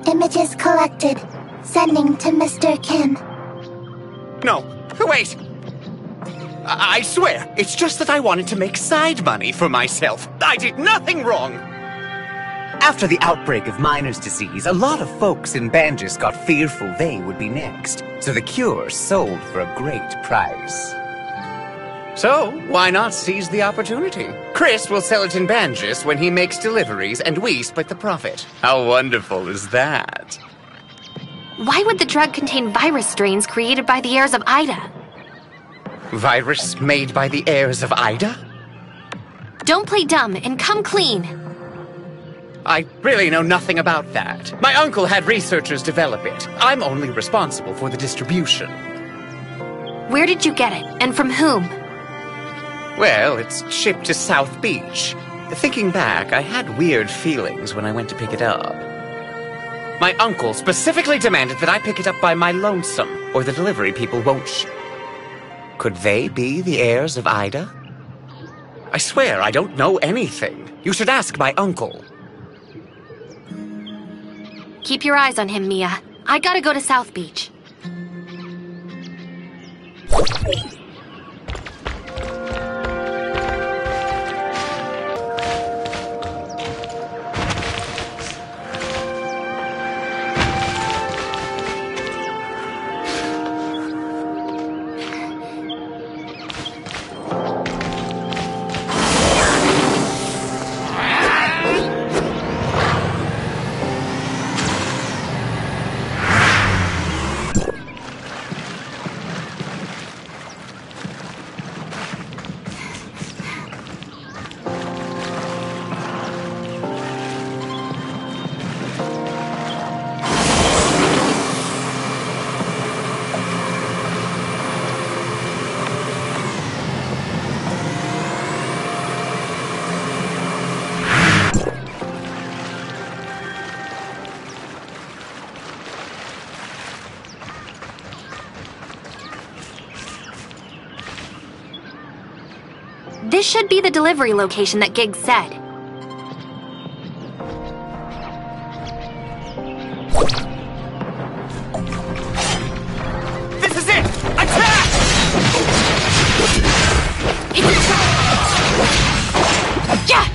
Images collected, sending to Mr. Kim. No, wait! I swear, it's just that I wanted to make side money for myself. I did nothing wrong! After the outbreak of miner's disease, a lot of folks in Banjus got fearful they would be next, so the cure sold for a great price. So, why not seize the opportunity? Chris will sell it in Banjus when he makes deliveries, and we split the profit. How wonderful is that? Why would the drug contain virus strains created by the heirs of Ida? Virus made by the heirs of Ida? Don't play dumb and come clean. I really know nothing about that. My uncle had researchers develop it. I'm only responsible for the distribution. Where did you get it, and from whom? Well, it's shipped to South Beach. Thinking back, I had weird feelings when I went to pick it up. My uncle specifically demanded that I pick it up by my lonesome, or the delivery people won't ship. Could they be the heirs of Ida? I swear I don't know anything. You should ask my uncle. Keep your eyes on him, Mia. I gotta go to South Beach. This should be the delivery location that Giggs said. This is it! Attack! Yeah!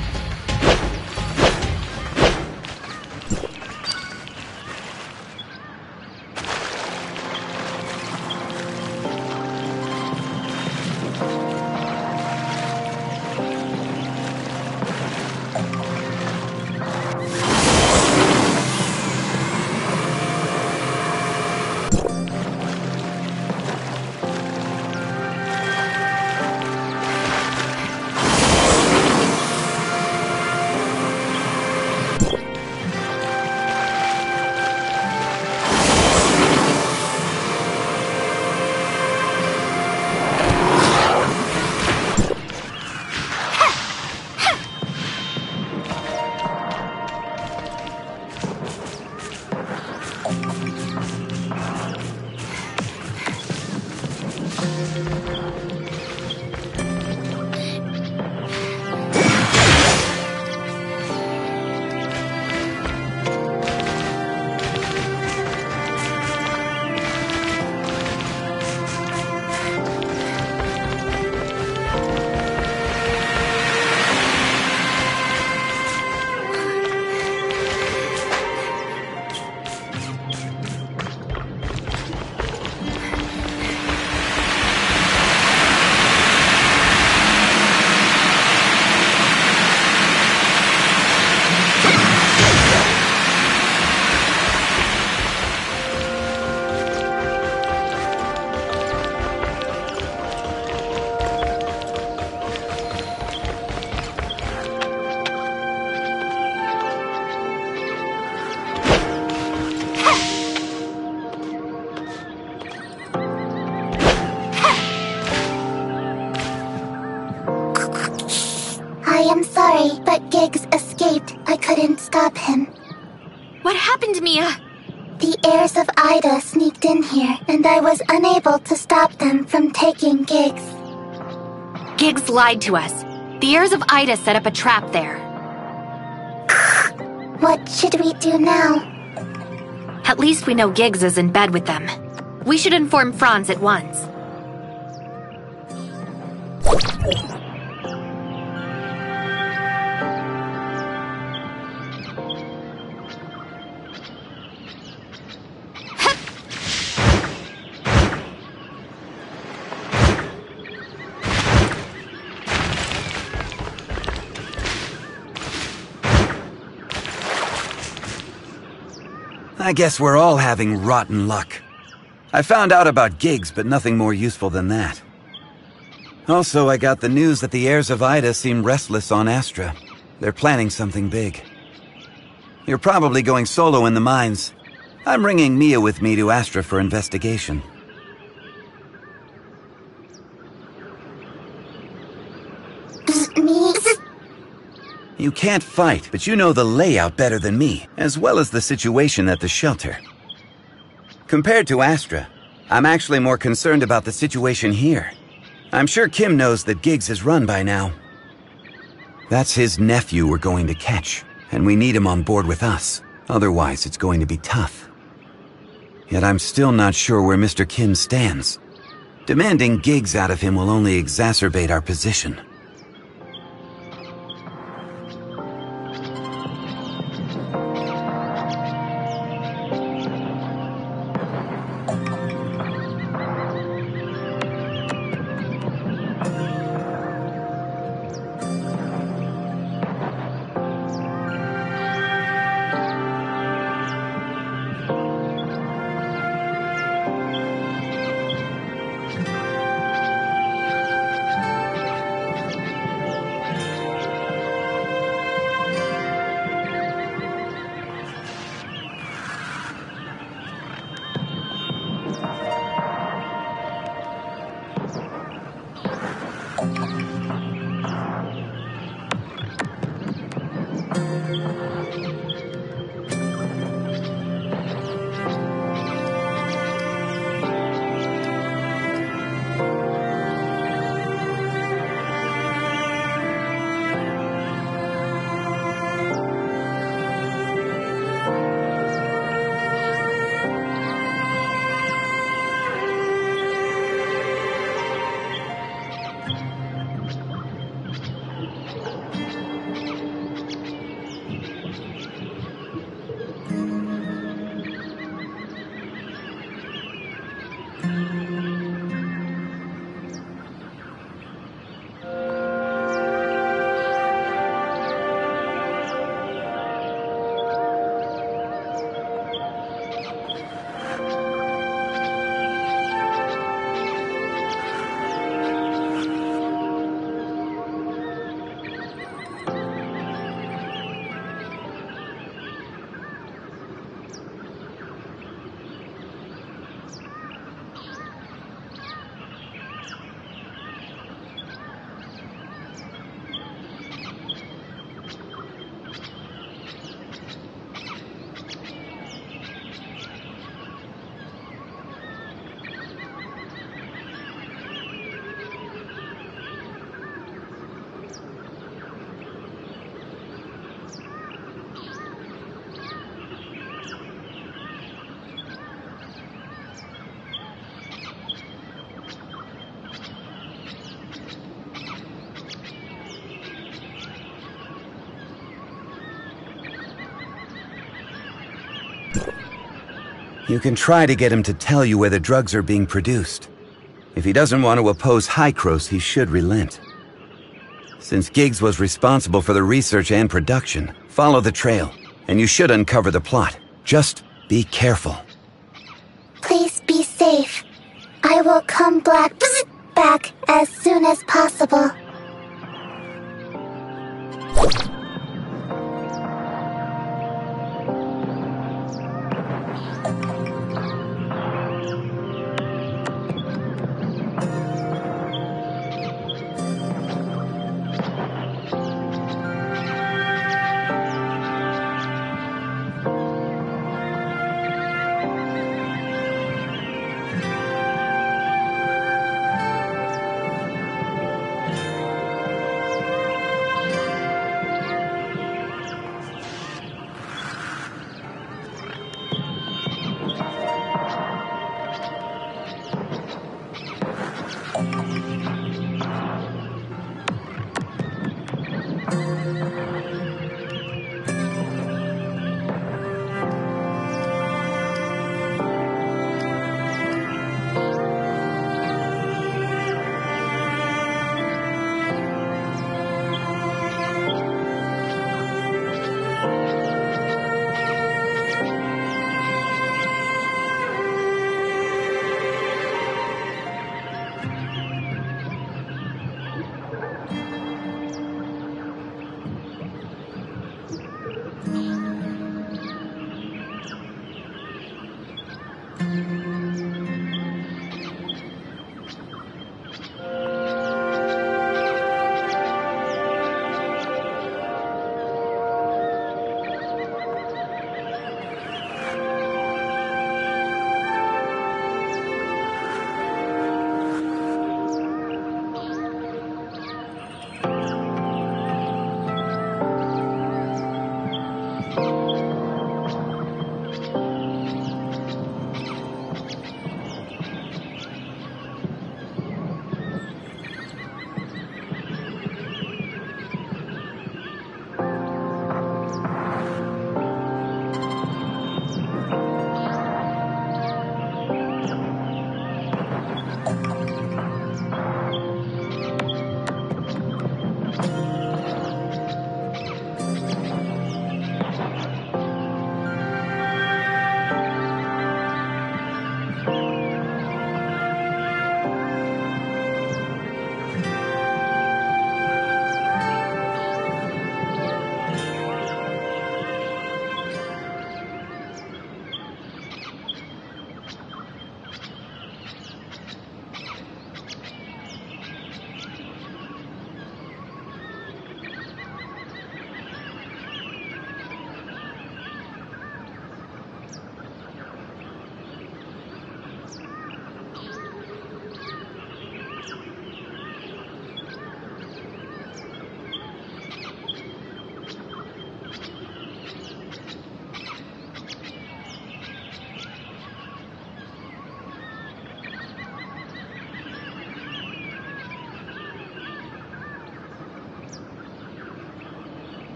I am sorry, but Giggs escaped. I couldn't stop him. What happened, Mia? The heirs of Ida sneaked in here, and I was unable to stop them from taking Giggs. Giggs lied to us. The heirs of Ida set up a trap there. What should we do now? At least we know Giggs is in bed with them. We should inform Franz at once. I guess we're all having rotten luck. I found out about Giggs, but nothing more useful than that. Also, I got the news that the heirs of Ida seem restless on Astra. They're planning something big. You're probably going solo in the mines. I'm bringing Mia with me to Astra for investigation. Me? You can't fight, but you know the layout better than me, as well as the situation at the shelter. Compared to Astra, I'm actually more concerned about the situation here. I'm sure Kim knows that Giggs is run by now. That's his nephew we're going to catch, and we need him on board with us. Otherwise, it's going to be tough. Yet I'm still not sure where Mr. Kim stands. Demanding Giggs out of him will only exacerbate our position. You can try to get him to tell you where the drugs are being produced. If he doesn't want to oppose Hykros, he should relent. Since Giggs was responsible for the research and production, follow the trail, and you should uncover the plot. Just be careful. Please be safe. I will come back as soon as possible.